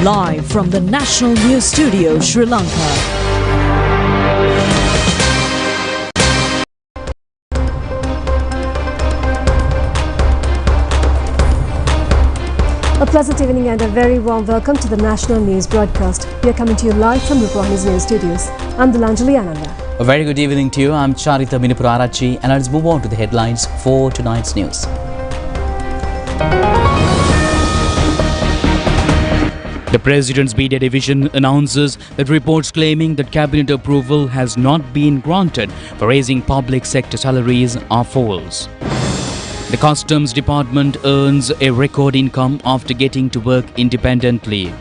live from the National News Studio, Sri Lanka. A pleasant evening and a very warm welcome to the National News broadcast. We are coming to you live from Rupavahini's News Studios. I'm Dilanjali Ananda. A very good evening to you. I'm Charita Minipurarachi, and let's move on to the headlines for tonight's news. The President's Media Division announces that reports claiming that Cabinet approval has not been granted for raising public sector salaries are false. The Customs Department earns a record income after getting to work independently.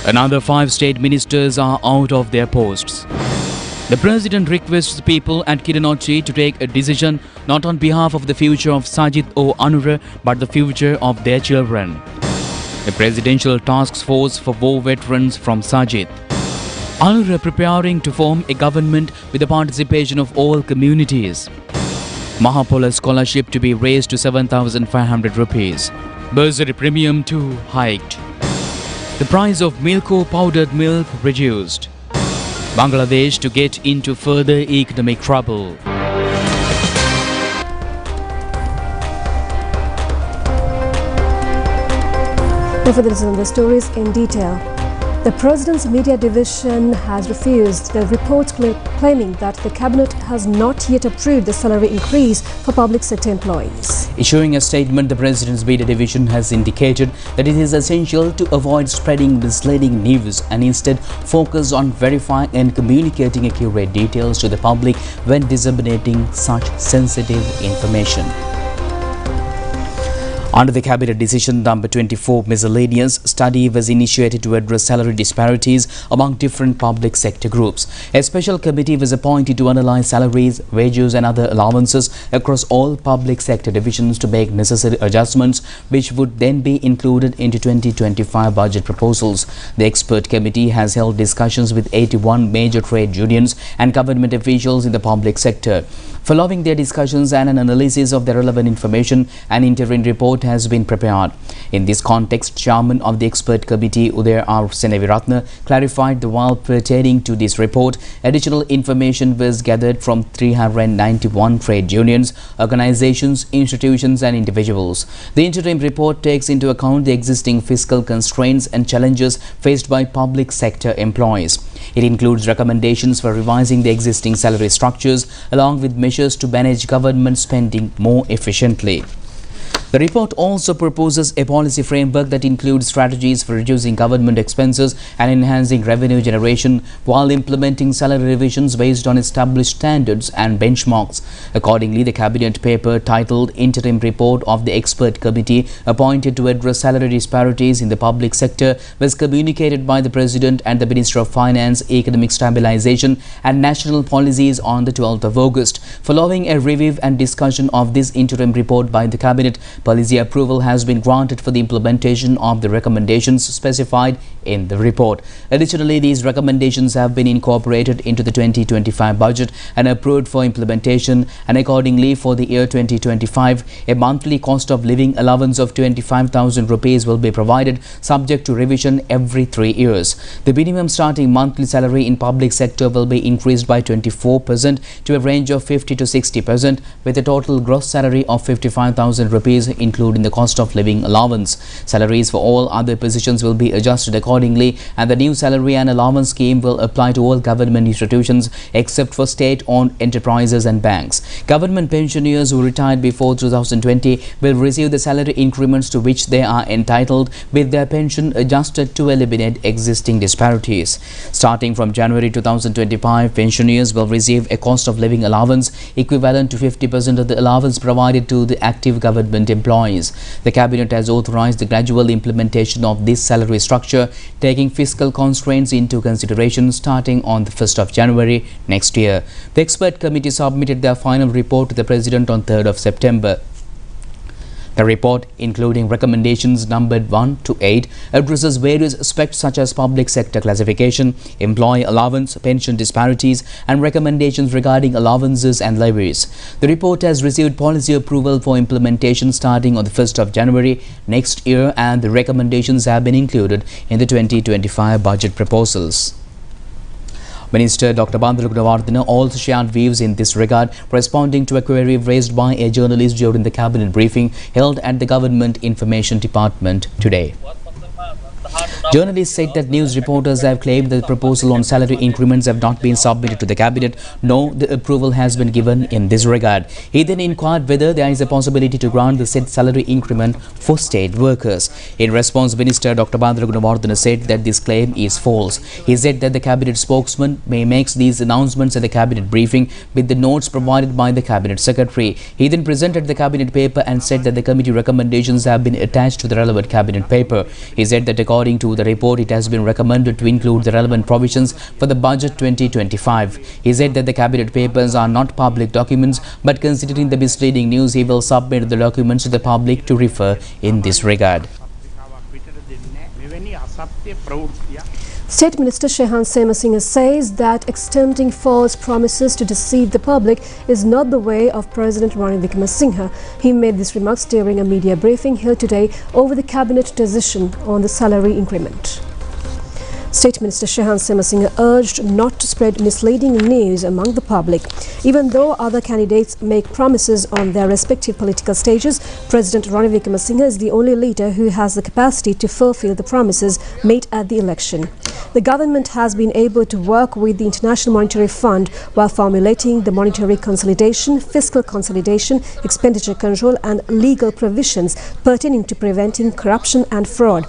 Another 5 state ministers are out of their posts. The President requests people at Kirinochi to take a decision not on behalf of the future of Sajid or Anura but the future of their children. The Presidential Task Force for War Veterans from Sajid. Anura preparing to form a government with the participation of all communities. Mahapola scholarship to be raised to 7,500 rupees. Bursary premium too hiked. The price of Milko powdered milk reduced. Bangladesh to get into further economic trouble. Before the listen to the stories in detail, the President's Media Division has refused the reports claiming that the Cabinet has not yet approved the salary increase for public sector employees. Issuing a statement, the President's Media Division has indicated that it is essential to avoid spreading misleading news and instead focus on verifying and communicating accurate details to the public when disseminating such sensitive information. Under the Cabinet Decision number 24, miscellaneous study was initiated to address salary disparities among different public sector groups. A special committee was appointed to analyze salaries, wages and other allowances across all public sector divisions to make necessary adjustments, which would then be included into 2025 budget proposals. The expert committee has held discussions with 81 major trade unions and government officials in the public sector. Following their discussions and an analysis of the relevant information, an interim report has been prepared. In this context, Chairman of the Expert Committee, Uday R. Seneviratne, clarified that while pertaining to this report, additional information was gathered from 391 trade unions, organizations, institutions and individuals. The interim report takes into account the existing fiscal constraints and challenges faced by public sector employees. It includes recommendations for revising the existing salary structures along with measures to manage government spending more efficiently. The report also proposes a policy framework that includes strategies for reducing government expenses and enhancing revenue generation while implementing salary revisions based on established standards and benchmarks. Accordingly, the Cabinet paper titled Interim Report of the Expert Committee appointed to address salary disparities in the public sector was communicated by the President and the Minister of Finance, Economic Stabilization and National Policies on the 12th of August. Following a review and discussion of this interim report by the Cabinet, policy approval has been granted for the implementation of the recommendations specified in the report. Additionally, these recommendations have been incorporated into the 2025 budget and approved for implementation, and accordingly for the year 2025, a monthly cost of living allowance of 25,000 rupees will be provided, subject to revision every 3 years. The minimum starting monthly salary in public sector will be increased by 24% to a range of 50 to 60%, with a total gross salary of 55,000 rupees including the cost of living allowance. Salaries for all other positions will be adjusted accordingly, and the new salary and allowance scheme will apply to all government institutions except for state-owned enterprises and banks. Government pensioners who retired before 2020 will receive the salary increments to which they are entitled, with their pension adjusted to eliminate existing disparities. Starting from January 2025, pensioners will receive a cost of living allowance equivalent to 50% of the allowance provided to the active government employees. The Cabinet has authorized the gradual implementation of this salary structure, taking fiscal constraints into consideration starting on the 1st of January next year. The expert committee submitted their final report to the President on 3rd of September. The report, including recommendations numbered 1 to 8, addresses various aspects such as public sector classification, employee allowance, pension disparities, and recommendations regarding allowances and levies. The report has received policy approval for implementation starting on the 1st of January next year, and the recommendations have been included in the 2025 budget proposals. Minister Dr. Chandra also shared views in this regard, responding to a query raised by a journalist during the cabinet briefing held at the Government Information Department today. Journalists said that news reporters have claimed that the proposal on salary increments have not been submitted to the cabinet, nor the approval has been given in this regard. He then inquired whether there is a possibility to grant the said salary increment for state workers. In response, Minister Dr. Chandra said that this claim is false. He said that the cabinet spokesman may make these announcements at the cabinet briefing with the notes provided by the cabinet secretary. He then presented the cabinet paper and said that the committee recommendations have been attached to the relevant cabinet paper. He said that according to the report, it has been recommended to include the relevant provisions for the budget 2025. He said that the cabinet papers are not public documents, but considering the misleading news, he will submit the documents to the public to refer in this regard. State Minister Shehan Semasinghe says that extending false promises to deceive the public is not the way of President Ranil Wickremesinghe. He made these remarks during a media briefing held today over the cabinet decision on the salary increment. State Minister Shehan Semasinghe urged not to spread misleading news among the public. Even though other candidates make promises on their respective political stages, President Ranil Wickremesinghe is the only leader who has the capacity to fulfill the promises made at the election. The government has been able to work with the International Monetary Fund while formulating the monetary consolidation, fiscal consolidation, expenditure control and legal provisions pertaining to preventing corruption and fraud.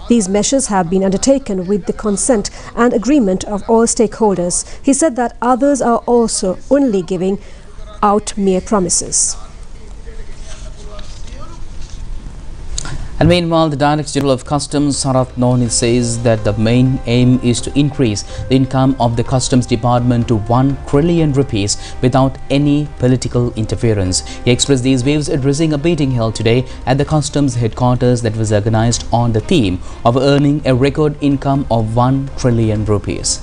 These measures have been undertaken with the consent and agreement of all stakeholders. He said that others are also only giving out mere promises. And meanwhile, the Director General of Customs, Sarath Noni, says that the main aim is to increase the income of the Customs Department to 1 trillion rupees without any political interference. He expressed these views addressing a meeting held today at the Customs headquarters that was organized on the theme of earning a record income of 1 trillion rupees.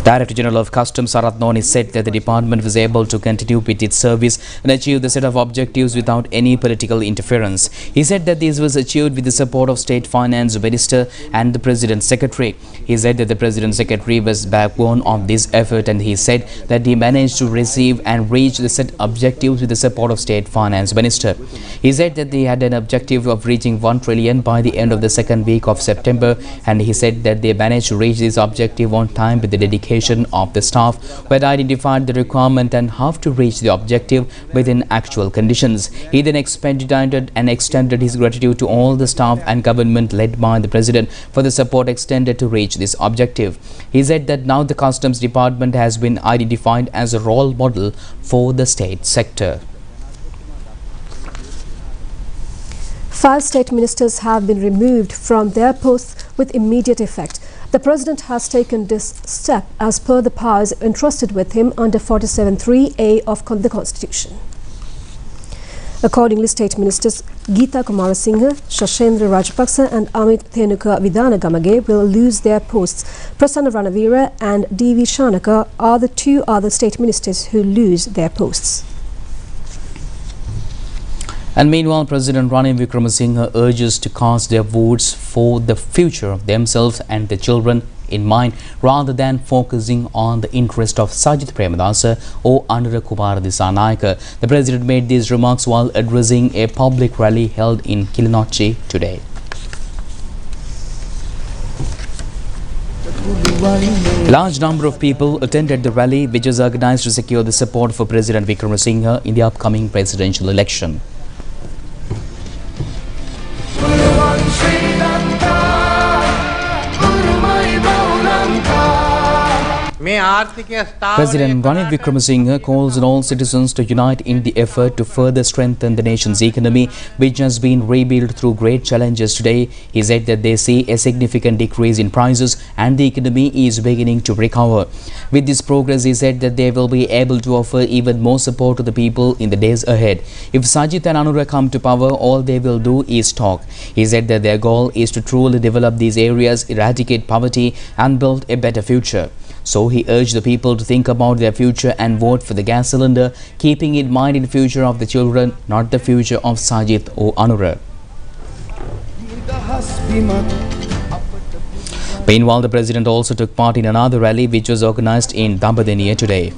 Director General of Customs Sarath Noni said that the department was able to continue with its service and achieve the set of objectives without any political interference. He said that this was achieved with the support of State Finance Minister and the President's Secretary. He said that the President's Secretary was backbone of this effort, and he said that he managed to receive and reach the set objectives with the support of State Finance Minister. He said that they had an objective of reaching 1 trillion by the end of the second week of September, and he said that they managed to reach this objective on time with the dedication of the staff who had identified the requirement and how to reach the objective within actual conditions. He then extended his gratitude to all the staff and government led by the President for the support extended to reach this objective. He said that now the Customs Department has been identified as a role model for the state sector. 5 state ministers have been removed from their posts with immediate effect. The President has taken this step as per the powers entrusted with him under 47(3)(a) of the Constitution. Accordingly, State Ministers Geeta Kumarasinghe, Shashendra Rajapaksa and Amit Thenuka Vidhanagamage will lose their posts. Prasanna Ranavira and D.V. Shanaka are the 2 other State Ministers who lose their posts. And meanwhile, President Ranil Wickremesinghe urges to cast their votes for the future of themselves and their children in mind, rather than focusing on the interest of Sajith Premadasa or Anura Kumar Dissanayake. The President made these remarks while addressing a public rally held in Kilinochchi today. A large number of people attended the rally, which was organized to secure the support for President Wickremesinghe in the upcoming presidential election. President Ranil Wickremesinghe calls on all citizens to unite in the effort to further strengthen the nation's economy, which has been rebuilt through great challenges today. He said that they see a significant decrease in prices and the economy is beginning to recover. With this progress, he said that they will be able to offer even more support to the people in the days ahead. If Sajith and Anura come to power, all they will do is talk. He said that their goal is to truly develop these areas, eradicate poverty and build a better future. So he urged the people to think about their future and vote for the gas cylinder, keeping in mind the future of the children, not the future of Sajith or Anura. Meanwhile, the president also took part in another rally which was organized in Dambadeniya today.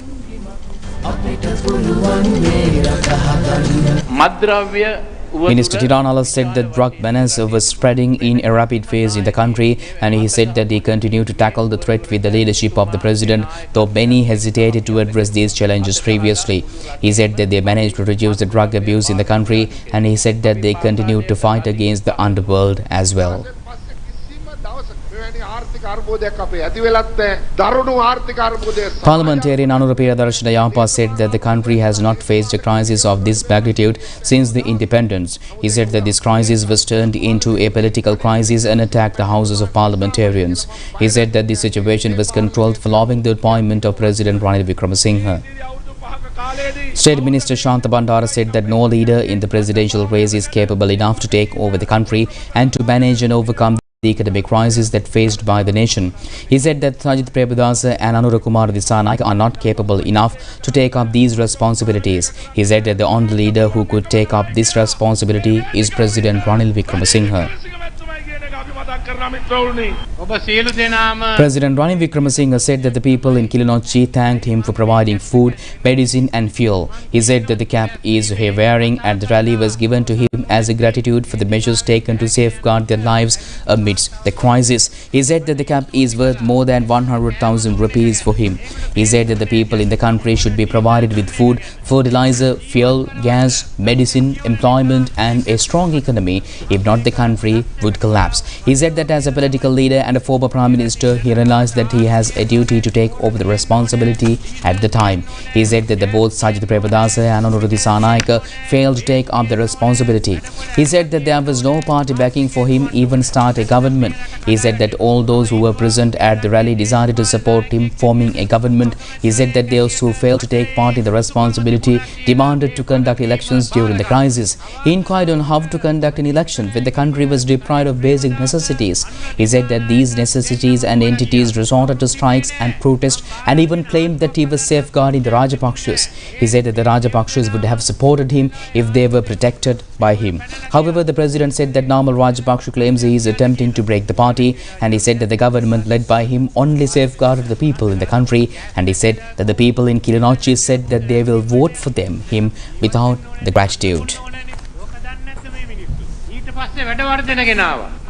Minister Tiranala said that drug menace was spreading in a rapid phase in the country, and he said that he continued to tackle the threat with the leadership of the president, though many hesitated to address these challenges previously. He said that they managed to reduce the drug abuse in the country, and he said that they continued to fight against the underworld as well. Parliamentarian Anura Piradarshana Yapa said that the country has not faced a crisis of this magnitude since the independence. He said that this crisis was turned into a political crisis and attacked the houses of parliamentarians. He said that the situation was controlled following the appointment of President Ranil Wickremesinghe. State Minister Shanta Bandara said that no leader in the presidential race is capable enough to take over the country and to manage and overcome the economic crisis that faced by the nation. He said that Sajith Premdasa and Anura Kumar Dissanayake are not capable enough to take up these responsibilities. He said that the only leader who could take up this responsibility is President Ranil Wickremesinghe. President Ranil Wickremesinghe said that the people in Kilinochchi thanked him for providing food, medicine and fuel. He said that the cap he wearing at the rally was given to him as a gratitude for the measures taken to safeguard their lives amidst the crisis. He said that the cap is worth more than 100,000 rupees for him. He said that the people in the country should be provided with food, fertilizer, fuel, gas, medicine, employment and a strong economy. If not, the country would collapse. He said that as a political leader and a former Prime Minister, he realized that he has a duty to take over the responsibility at the time. He said that both Sajith Premdasa and Anura Dissanayake failed to take up the responsibility. He said that there was no party backing for him even start a government. He said that all those who were present at the rally decided to support him forming a government. He said that those who failed to take part in the responsibility demanded to conduct elections during the crisis. He inquired on how to conduct an election when the country was deprived of basic necessities. He said that these necessities and entities resorted to strikes and protest and even claimed that he was safeguarding the Rajapakshas. He said that the Rajapakshas would have supported him if they were protected by him. However, the president said that Namal Rajapaksa claims he is attempting to break the party, and he said that the government led by him only safeguarded the people in the country, and he said that the people in Kilinochchi said that they will vote for him without the gratitude.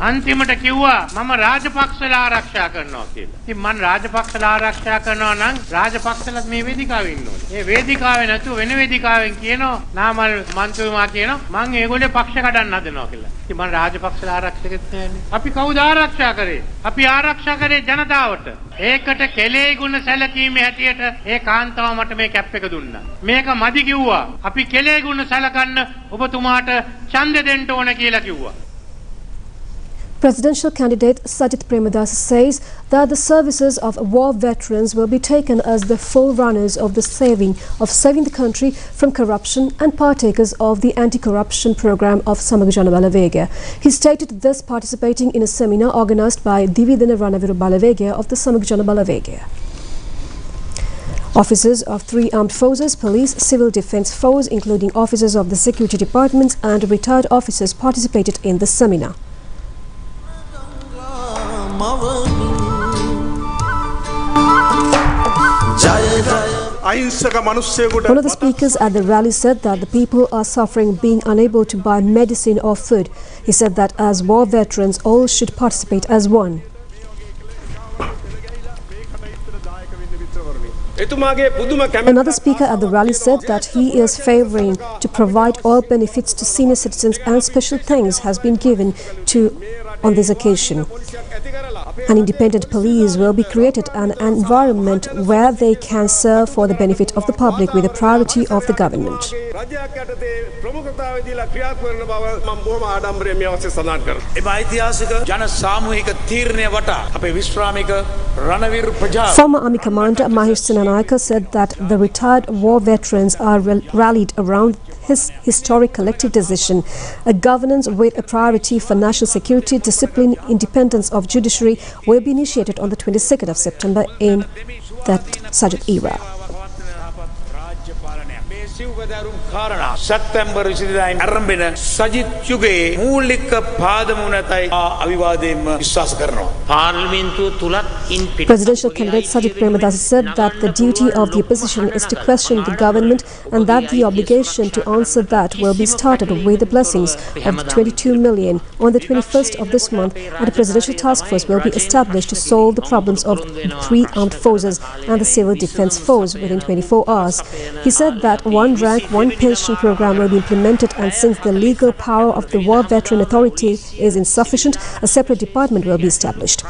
අන්තිමට කිව්වා මම රාජපක්ෂලා ආරක්ෂා කරනවා කියලා. ඉතින් මම රාජපක්ෂලා ආරක්ෂා කරනවා නම් රාජපක්ෂලත් මේ වේදිකාවේ ඉන්න ඕනේ. මේ වේදිකාවේ නැතුව වෙන වේදිකාවෙන් කියනවා නාමල් මන්ත්‍රීතුමා කියනවා මම ඒගොල්ලෝ පක්ෂ කඩන්න හදනවා කියලා. ඉතින් මම රාජපක්ෂලා ආරක්ෂකෙත් නෑනේ. අපි කවුද ආරක්ෂා කරේ? අපි ආරක්ෂා කරේ ජනතාවට. ඒකට කෙලෙයි ගුණ සැලකීමේ හැටියට ඒ කාන්තාව මට මේ කැප් එක දුන්නා. මේක මදි කිව්වා. අපි කෙලෙයි ගුණ සැලකන්න ඔබතුමාට ඡන්දෙ දෙන්න ඕන කියලා කිව්වා. Presidential candidate Sajith Premdasa says that the services of war veterans will be taken as the forerunners of saving the country from corruption and partakers of the anti-corruption program of Samaga Jana Balawegaya. He stated this participating in a seminar organized by Dividana Ranaviru Balawegaya of the Samaga Jana Balawegaya. Officers of 3 armed forces, police, civil defence force, including officers of the security departments and retired officers participated in the seminar. One of the speakers at the rally said that the people are suffering being unable to buy medicine or food. He said that as war veterans, all should participate as one. Another speaker at the rally said that he is favouring to provide all benefits to senior citizens and special thanks has been given to on this occasion. An independent police will be created and an environment where they can serve for the benefit of the public with the priority of the government. Former Army Commander Harish said that the retired war veterans are rallied around his historic collective decision. A governance with a priority for national security, discipline, independence of judiciary will be initiated on the 22nd of September in that Sajid era. සැප්තැම්බර් 22 ආරම්භන සජිත් යුගයේ මූලික පාදම උනතයි අවිවාදයෙන්ම විශ්වාස කරනවා. පාර්ලිමේන්තුව තුලත් Presidential candidate Sajid Premadasi said that the duty of the opposition is to question the government and that the obligation to answer that will be started with the blessings of the 22 million. On the 21st of this month, a presidential task force will be established to solve the problems of the three armed forces and the civil defense force within 24 hours. He said that one rank, one pension program will be implemented, and since the legal power of the War Veteran Authority is insufficient, a separate department will be established.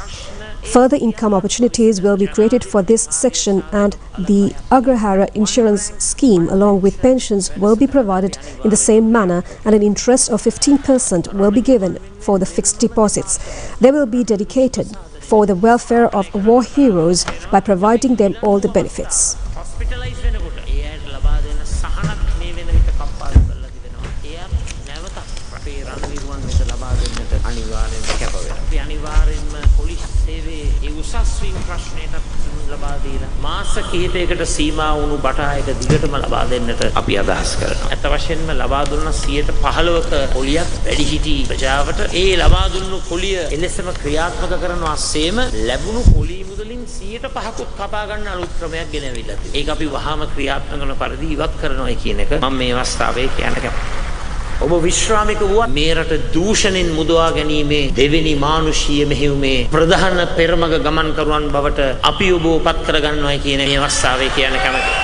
Further income opportunities will be created for this section, and the Agrahara insurance scheme along with pensions will be provided in the same manner, and an interest of 15% will be given for the fixed deposits. They will be dedicated for the welfare of war heroes by providing them all the benefits. මාස කිහිපයකට සීමා වුණු බටහිර දිගටම ලබා දෙන්නට අපි අදහස් කරනවා. අත වශයෙන්ම ලබා දුන්න 15%ක පොලියක් වැඩිහිටි ප්‍රජාවට ඒ ලබා දුන්නු පොලිය එලෙසම ක්‍රියාත්මක කරනවා සේම ලැබුණු පොලි මුදලින් 105කුත් කපා ගන්න අලුත් ක්‍රමයක් ගෙනවිලා තියෙනවා. ඒක අපි වහාම ක්‍රියාත්මක කරන පරිදි ඉවත් කරනවා කියන එක මම මේ අවස්ථාවේ කියන්න කැමතියි. ඔබ විශ්‍රාමික වූ මේ රට දූෂණෙන් මුදවා ගැනීමේ දෙවෙනි මානුෂීය මෙහෙයුමේ ප්‍රධාන පෙරමග ගමන් කරුවන් බවට අපි ඔබ පත් කර ගන්නවායි කියන මේ අවස්ථාවේ කියන්න කැමතියි.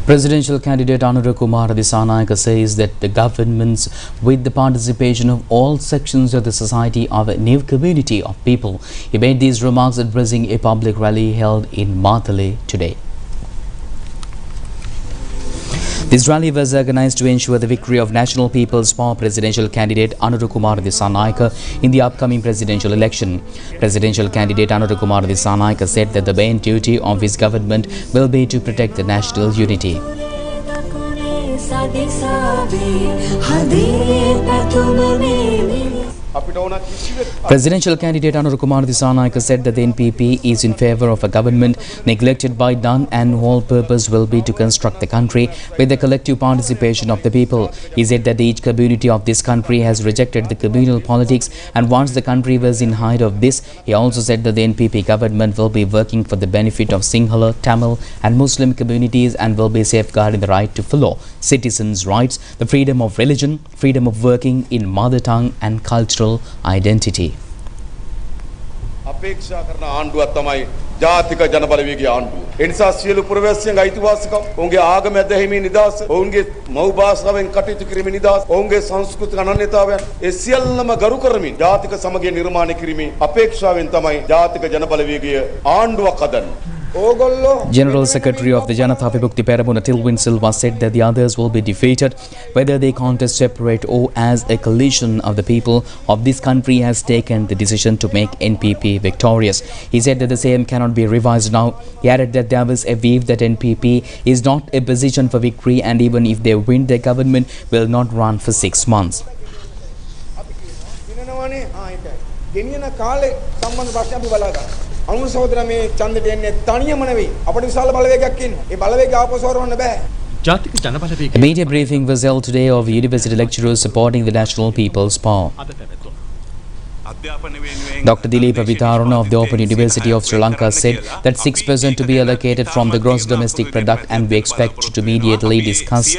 Presidential candidate Chandra says that the governments, with the participation of all sections of the society, are a new community of people. He made these remarks addressing a public rally held in Matale today. This rally was organized to ensure the victory of National People's Power presidential candidate Anurukumar Dissanayake in the upcoming presidential election. Presidential candidate Anurukumar Dissanayake said that the main duty of his government will be to protect the national unity. Presidential candidate Anurukumar Dissanayake said that the NPP is in favour of a government neglected by none and whole purpose will be to construct the country with the collective participation of the people. He said that each community of this country has rejected the communal politics and once the country was in height of this, he also said that the NPP government will be working for the benefit of Sinhala, Tamil and Muslim communities and will be safeguarding the right to follow citizens' rights, the freedom of religion, freedom of working in mother tongue and cultural identity. අපේක්ෂා කරන ආණ්ඩුවක් තමයි ජාතික ජනබලවේගයේ ආණ්ඩුව. ඒ නිසා සියලු පුරවැසියන්ගේ අයිතිවාසිකම්, ඔවුන්ගේ ආගම ඇදහිීමේ නිදහස, ඔවුන්ගේ මව් භාෂාවෙන් කටයුතු කිරීමේ නිදහස, ඔවුන්ගේ සංස්කෘතික අනන්‍යතාවයන් ඒ සියල්ලම ගරු කරමින් ජාතික සමගිය නිර්මාණය කිරීමේ අපේක්ෂාවෙන් තමයි ජාතික ජනබලවේගය ආණ්ඩුවක් හදන්නේ. General Secretary of the Janatha Vimukti Peramuna Tilwin Silva said that the others will be defeated whether they contest separate or as a coalition of the people of this country has taken the decision to make NPP victorious. He said that the same cannot be revised now. He added that there was a view that NPP is not a position for victory and even if they win, their government will not run for 6 months. අනුසෝදන මේ ඡන්දෙට එන්නේ තනියම නෙවෙයි අපිට විශාල බලවේගයක් ඉන්නේ. ඒ බලවේගය ආපසු හරවන්න බෑ. A media briefing was held today of university lecturers supporting the National People's Power. Dr. Dileepa Vitaruna of the Open University of Sri Lanka said that 6% to be allocated from the gross domestic product and we expect to immediately discuss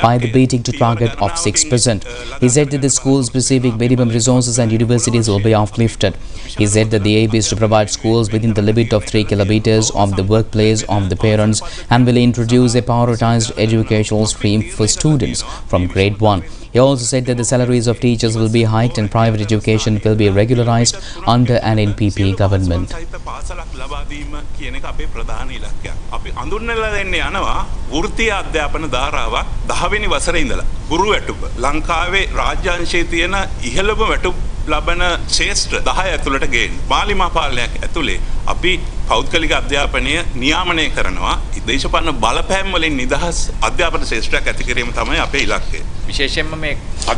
by the beating to target of 6%. He said that the schools receiving minimum resources and universities will be uplifted. He said that the aim is to provide schools within the limit of 3 kilometers of the workplace of the parents and will introduce a prioritized educational stream for students from grade 1. He also said that the salaries of teachers will be hiked and private education will be regularized under an NPP government. වෘත්තීය අධ්‍යාපන ධාරාවක් 10 වෙනි වසරේ ඉඳලා ගුරු වැටුප ලංකාවේ රාජ්‍යාංශයේ තියෙන ඉහළම වැටුප් ලබන ශේෂ්ත්‍ර 10 ඇතුළට ගේන්න මාලිමා පාලනයක් ඇතුලේ අපි පෞද්ගලික අධ්‍යාපනය නියාමනය කරනවා දේශපාලන බලපෑම් වලින් නිදහස් අධ්‍යාපන ශේෂ්ත්‍රයක් ඇති කිරීම තමයි අපේ ඉලක්කය. විශේෂයෙන්ම මේ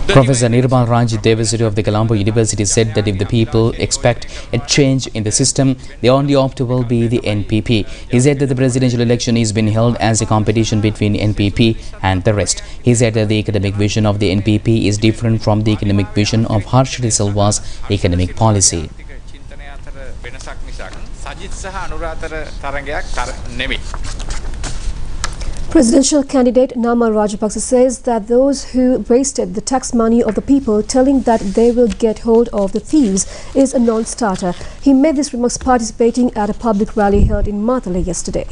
Professor Nirmal Ranjit Devasiri of the Colombo University said that if the people expect a change in the system, the only option will be the NPP. He said that the presidential election is being held as a competition between NPP and the rest. He said that the economic vision of the NPP is different from the economic vision of Harish Silva's economic policy. Presidential candidate Nama Rajapaksa says that those who wasted the tax money of the people telling that they will get hold of the thieves is a non-starter. He made these remarks participating at a public rally held in Matale yesterday.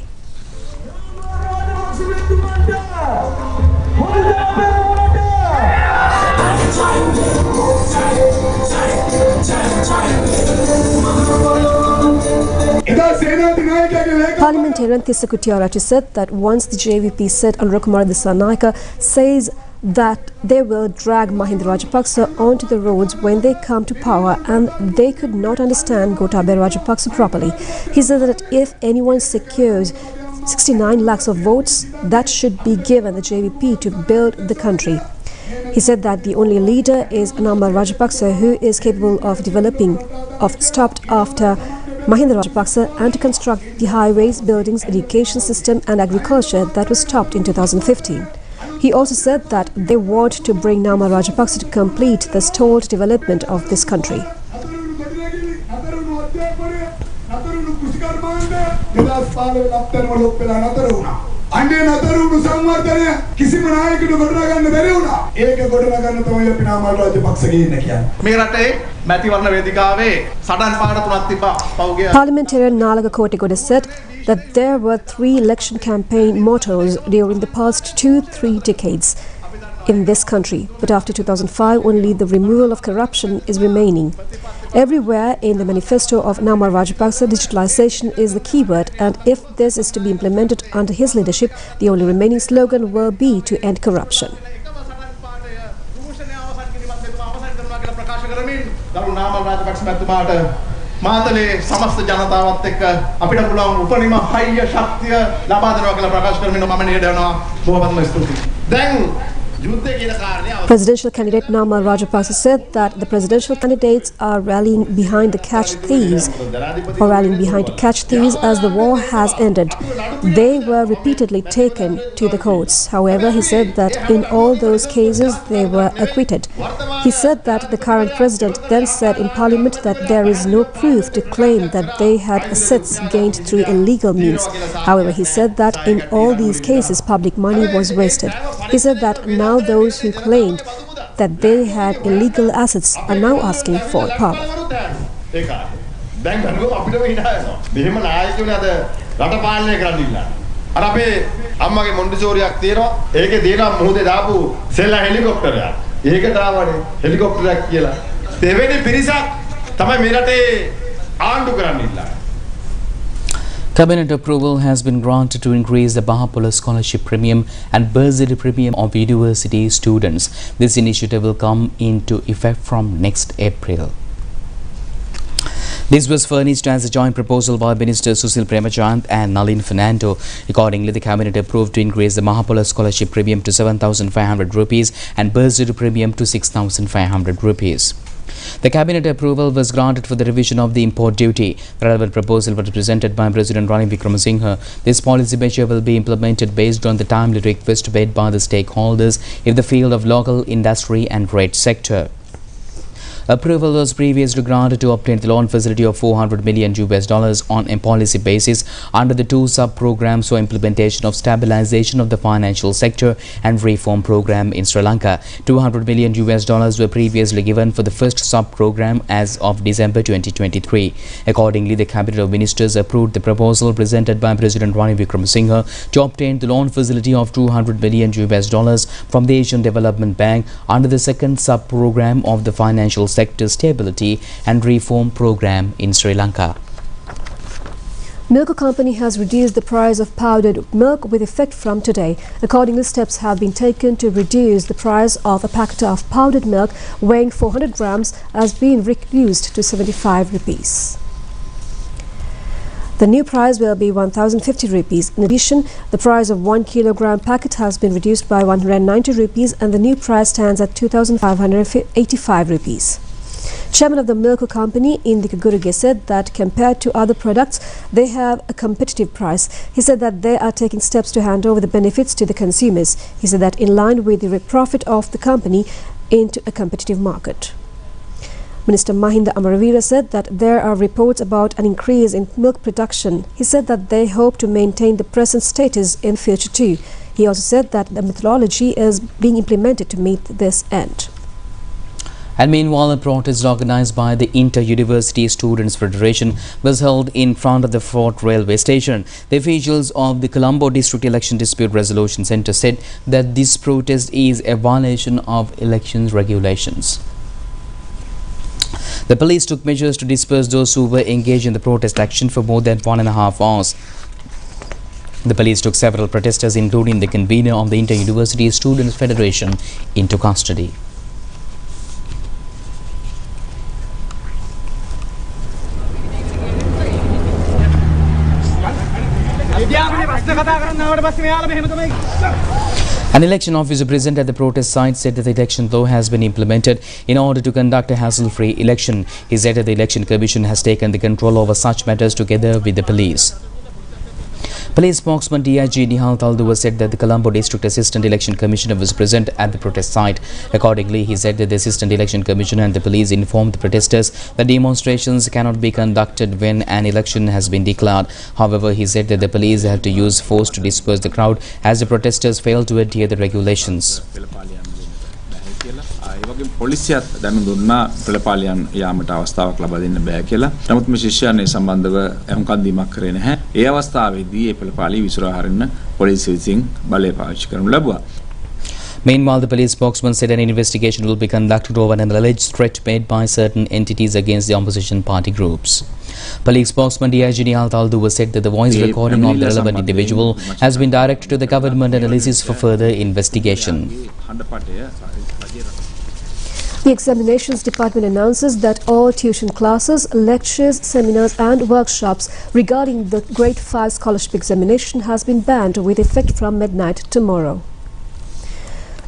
Parliamentarian Tissa Kuttiarachchi said that once the JVP said Anurakkumar Dissanayake says that they will drag Mahinda Rajapaksa onto the roads when they come to power and they could not understand Gotabaya Rajapaksa properly. He said that if anyone secures 69 lakhs of votes, that should be given the JVP to build the country. He said that the only leader is Nama Rajapaksa who is capable of stopped after Mahinda Rajapaksa and to construct the highways, buildings, education system and agriculture that was stopped in 2015. He also said that they want to bring Nama Rajapaksa to complete the stalled development of this country. අන්නේ නතරුණු සංවර්ධනය කිසිම නායකයෙකුට ගොඩනගන්න බැරි වුණා. ඒක ගොඩනගන්න තමයි අපි නාමල් රාජපක්ෂගේ ඉන්න කියන්නේ. මේ රටේ මැතිවරණ වේදිකාවේ සටන් පාඩ තුනක් තිබ්බා. පෞගේ Parliamentarian Nalaga Kotikode said that there were 3 election campaign mottos during the past 2-3 decades in this country, but after 2005 only the removal of corruption is remaining. Everywhere in the manifesto of Nama Rajapaksa, digitalization is the keyword, and if this is to be implemented under his leadership, the only remaining slogan will be to end corruption. Matale සමස්ත ජනතාවත් එක්ක අපිට පුළුවන් උපරිම හයිය ශක්තිය ලබා දෙනවා කියලා ප්‍රකාශ කරමින් මම නියදවනවා. බොහොමත්ම ස්තුතියි. දැන් Presidential candidate Nama Rajapaksa said that the presidential candidates are rallying behind to catch thieves as the war has ended. They were repeatedly taken to the courts. However, he said that in all those cases they were acquitted. He said that the current president then said in parliament that there is no proof to claim that they had assets gained through illegal means. However, he said that in all these cases public money was wasted. He said that now those who claimed that they had illegal assets are now asking for power. අර අපේ අම්මගේ මොන්ටිසෝරියක් තියෙනවා. ඒකේ තියෙනවා මොහොතේ දාපු සෙල්ලා හෙලිකොප්ටරයක්. ඒකට ආවනේ හෙලිකොප්ටරයක් කියලා. දෙවෙනි පිරිසක් තමයි මේ රටේ ආණ්ඩු කරන්න ඉල්ලන්නේ. Cabinet approval has been granted to increase the Bahapola scholarship premium and bursary premium of university students. This initiative will come into effect from next April. This was furnished as a joint proposal by Minister Susil Premachand and Nalin Fernando. Accordingly, the Cabinet approved to increase the Bahapola scholarship premium to 7,500 rupees and bursary premium to 6,500 rupees. The Cabinet approval was granted for the revision of the import duty. The relevant proposal was presented by President Ranil Wickremesinghe. This policy measure will be implemented based on the timely request made by the stakeholders in the field of local industry and trade sector. Approval was previously granted to obtain the loan facility of $400 million on a policy basis under the two sub-programs for implementation of stabilization of the financial sector and reform program in Sri Lanka. $200 million were previously given for the first sub-program as of December 2023. Accordingly, the Cabinet of Ministers approved the proposal presented by President Ranil Wickremesinghe to obtain the loan facility of $200 million from the Asian Development Bank under the second sub-program of the financial sector stability and reform program in Sri Lanka. Milk company has reduced the price of powdered milk with effect from today. Accordingly, steps have been taken to reduce the price of a packet of powdered milk weighing 400 grams has been reduced to 75 rupees. The new price will be 1,050 rupees. In addition, the price of 1 kilogram packet has been reduced by 190 rupees and the new price stands at 2,585 rupees. Chairman of the Milk Company, Indika Guruge, said that compared to other products, they have a competitive price. He said that they are taking steps to hand over the benefits to the consumers. He said that in line with the profit of the company into a competitive market. Minister Mahinda Amaravira said that there are reports about an increase in milk production. He said that they hope to maintain the present status in future too. He also said that the methodology is being implemented to meet this end. And meanwhile, a protest organized by the Inter-University Students Federation was held in front of the Fort Railway Station. The officials of the Colombo District Election Dispute Resolution Centre said that this protest is a violation of elections regulations. The police took measures to disperse those who were engaged in the protest action for more than 1.5 hours. The police took several protesters, including the convener of the Inter-University Students Federation, into custody. An election officer present at the protest site said that the election law has been implemented in order to conduct a hassle-free election. He said that the Election Commission has taken the control over such matters together with the police. Police spokesman DIG Nihal Talduwa said that the Colombo District Assistant Election Commissioner was present at the protest site. Accordingly, he said that the Assistant Election Commissioner and the police informed the protesters that demonstrations cannot be conducted when an election has been declared. However, he said that the police had to use force to disperse the crowd as the protesters failed to adhere to the regulations. පොලිසියත් දැනුම් දුන්නා පෙළපාලියන් යාමට අවස්ථාවක් ලබා දෙන්න බෑ කියලා. නමුත් මේ ශිෂ්‍යයන් ඒ සම්බන්ධව එහුම්කන් දීමක් කරේ නැහැ. ඒ අවස්ථාවේදී මේ පෙළපාලිය විසිරවා හරින්න පොලිසිය විසින් බලය පාවිච්චි කරනු ලැබුවා. Meanwhile, the police spokesman said an investigation will be conducted over an alleged threat made by certain entities against the opposition party groups. Police spokesman DIG Nihal Talduwa said that the voice recording of the relevant individual has been directed to the government analysis for further investigation. The Examinations Department announces that all tuition classes, lectures, seminars and workshops regarding the Grade 5 Scholarship Examination has been banned with effect from midnight tomorrow.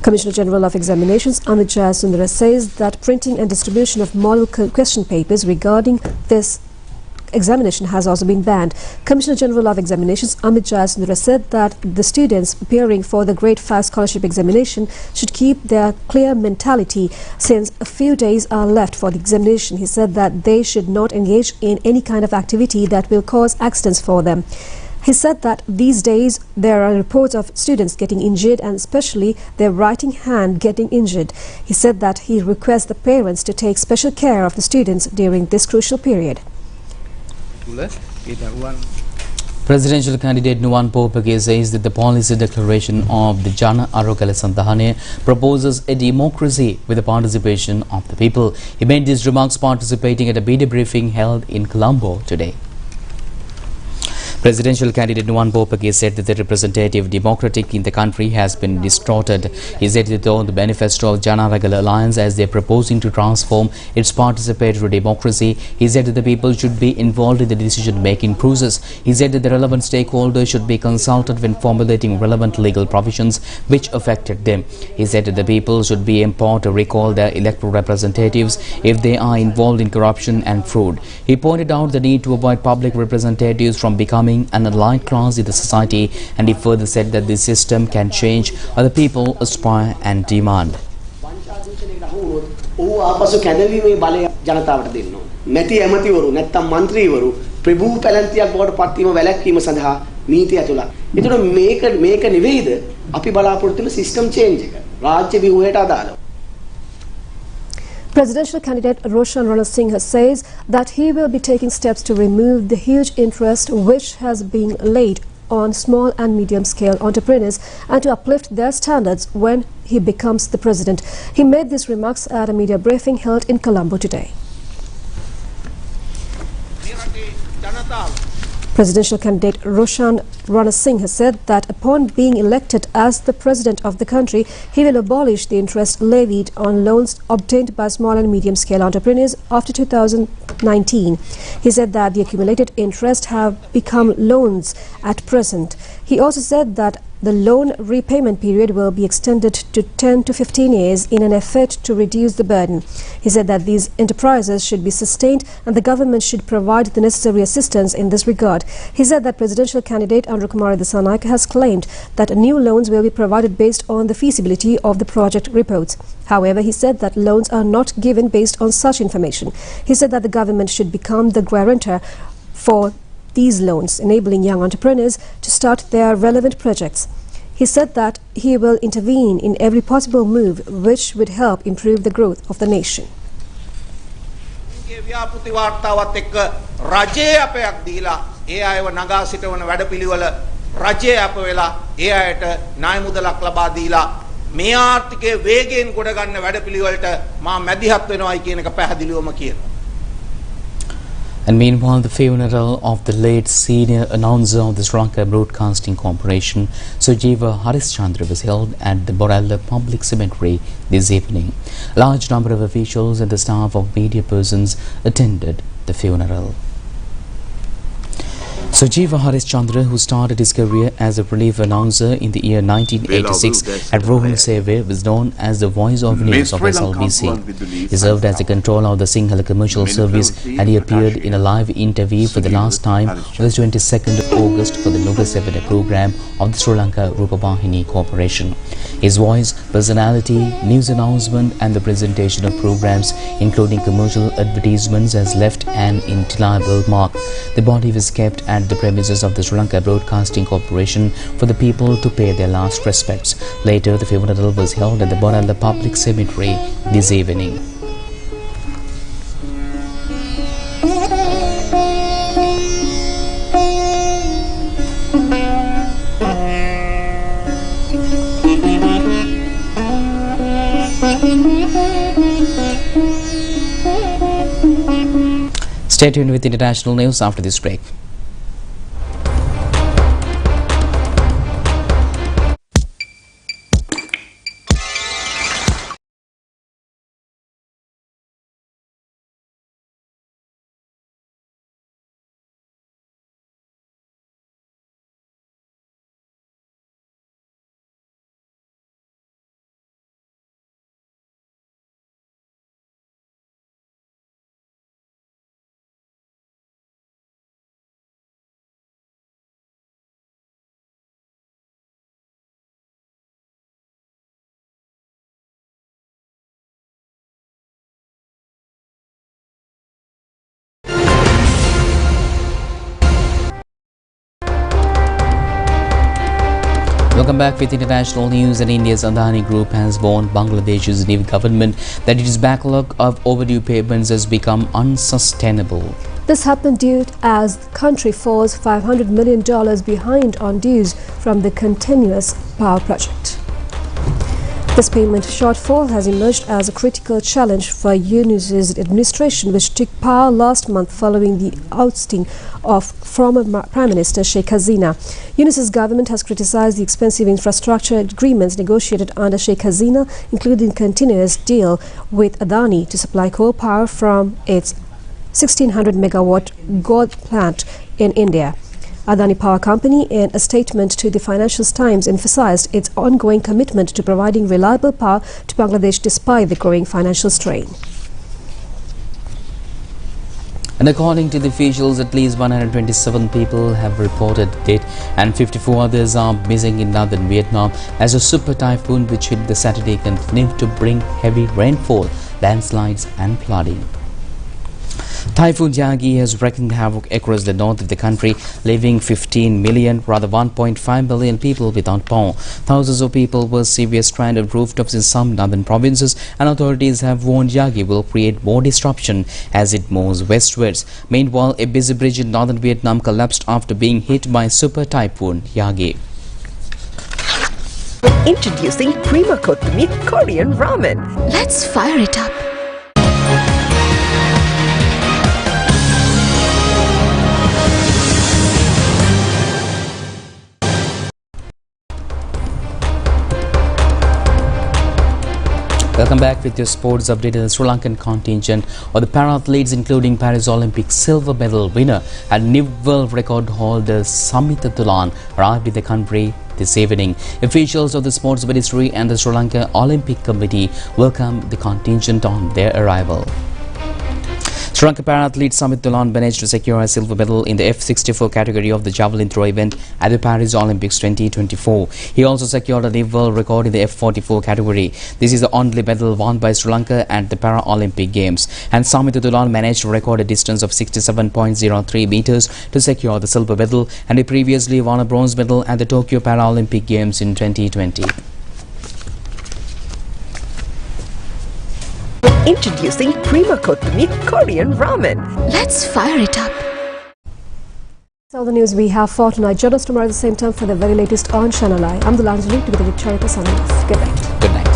Commissioner General of Examinations Amit Jayasundara says that printing and distribution of model question papers regarding this examination has also been banned. Commissioner General of Examinations Amit Jayasundara said that the students preparing for the Grade 5 Scholarship Examination should keep their clear mentality since a few days are left for the examination. He said that they should not engage in any kind of activity that will cause accidents for them. He said that these days there are reports of students getting injured and especially their writing hand getting injured. He said that he requests the parents to take special care of the students during this crucial period. Presidential candidate Nuwan Popake says that the policy declaration of the Jana Arogala Sandahane proposes a democracy with the participation of the people. He made these remarks participating at a media briefing held in Colombo today. Presidential candidate Nuwan Popake said that the representative democratic in the country has been distorted. He said that on the manifesto of Janaragala Alliance as they are proposing to transform its participatory democracy, he said that the people should be involved in the decision-making process. He said that the relevant stakeholders should be consulted when formulating relevant legal provisions which affected them. He said that the people should be empowered to recall their electoral representatives if they are involved in corruption and fraud. He pointed out the need to avoid public representatives from becoming an allied class in the society, and he further said that this system can change what the people aspire and demand. ඔහු ආපසු කැඳවීමේ බලය ජනතාවට දෙන්න ඕන. මැති ඇමතිවරු නැත්නම් മന്ത്രിවරු ප්‍රභූ පැලැන්තියක් බවට පත්වීම වැළැක්වීම සඳහා නීති ඇතුළත්. ඒතකොට මේක නෙවෙයිද අපි බලාපොරොත්තු වෙන සිස්ටම් චේන්ජ් එක. රාජ්‍ය ව්‍යුහයට අදාළව. Presidential candidate Roshan Ranasinghe says that he will be taking steps to remove the huge interest which has been laid on small and medium-scale entrepreneurs and to uplift their standards when he becomes the president. He made these remarks at a media briefing held in Colombo today. Presidential candidate Roshan Ranasinghe said that upon being elected as the president of the country, he will abolish the interest levied on loans obtained by small and medium-scale entrepreneurs after 2019. He said that the accumulated interest have become loans at present. He also said that the loan repayment period will be extended to 10 to 15 years in an effort to reduce the burden. He said that these enterprises should be sustained and the government should provide the necessary assistance in this regard. He said that presidential candidate Andrew Kumar Dissanayake has claimed that new loans will be provided based on the feasibility of the project reports. However, he said that loans are not given based on such information. He said that the government should become the guarantor for these loans, enabling young entrepreneurs to start their relevant projects. He said that he will intervene in every possible move which would help improve the growth of the nation. ව්‍යාපෘති වාර්තාවත් එක්ක රජයේ අපයක් දීලා ඒ අයව නගා සිටවන වැඩපිළිවෙල රජයේ අප වෙලා ඒ අයට ණය මුදලක් ලබා දීලා මේ ආර්ථිකයේ වේගයෙන් ගොඩ ගන්න වැඩපිළිවෙලට මා මැදිහත් වෙනවායි කියන එක පැහැදිලිවම කියනවා. And meanwhile, the funeral of the late senior announcer of the Sri Lanka Broadcasting Corporation, Sujiva Harish Chandra, was held at the Borella Public Cemetery this evening. A large number of officials and the staff of media persons attended the funeral. Sujiva Harish Chandra, who started his career as a relief announcer in the year 1986 at Rohil Seve, was known as the voice of news of SLBC. He served as the controller of the Sinhala commercial service and he appeared in a live interview for the last time on the 22nd of August for the Nova 7 program of the Sri Lanka Rupavahini Corporation. His voice, personality, news announcement and the presentation of programs including commercial advertisements has left an indelible mark. The body was kept at the premises of the Sri Lanka Broadcasting Corporation for the people to pay their last respects. Later, the funeral was held at the Borella Public Cemetery this evening. Stay tuned with international news after this break. Welcome back with international news. And India's Adani Group has warned Bangladesh's new government that its backlog of overdue payments has become unsustainable. This happened due as the country falls $500 million behind on dues from the continuous power project. This payment shortfall has emerged as a critical challenge for UNIS's administration, which took power last month following the ousting of former Prime Minister Sheikh Hasina. UNIS's government has criticized the expensive infrastructure agreements negotiated under Sheikh Hasina, including continuous deal with Adani to supply coal power from its 1600 megawatt God plant in India. Adani Power Company, in a statement to the Financial Times, emphasized its ongoing commitment to providing reliable power to Bangladesh despite the growing financial strain. And according to the officials, at least 127 people have reported dead and 54 others are missing in northern Vietnam as a super typhoon which hit the Saturday continued to bring heavy rainfall, landslides and flooding. Typhoon Yagi has wreaked havoc across the north of the country, leaving 1.5 million people without power. Thousands of people were severely stranded on rooftops in some northern provinces, and authorities have warned Yagi will create more disruption as it moves westwards. Meanwhile, a busy bridge in northern Vietnam collapsed after being hit by super typhoon Yagi. Introducing Prima Cooked Meat Korean Ramen. Let's fire it up. Welcome back with your sports update. The Sri Lankan contingent of the para-athletes, including Paris Olympic silver medal winner and new world record holder Samitha Thulan, arrived in the country this evening. Officials of the Sports Ministry and the Sri Lanka Olympic Committee welcomed the contingent on their arrival. Sri Lanka para-athlete Samitha Thulan managed to secure a silver medal in the F64 category of the javelin throw event at the Paris Olympics 2024. He also secured a new world record in the F44 category. This is the only medal won by Sri Lanka at the Para-Olympic Games. And Samitha Thulan managed to record a distance of 67.03 meters to secure the silver medal, and he previously won a bronze medal at the Tokyo Paralympic Games in 2020. Introducing Prima Cooked Meat Korean Ramen. Let's fire it up. That's all the news we have for tonight. Join us tomorrow at the same time for the very latest on ChannelEye. I'm Anjali together with Charita signing off. Good night. Good night.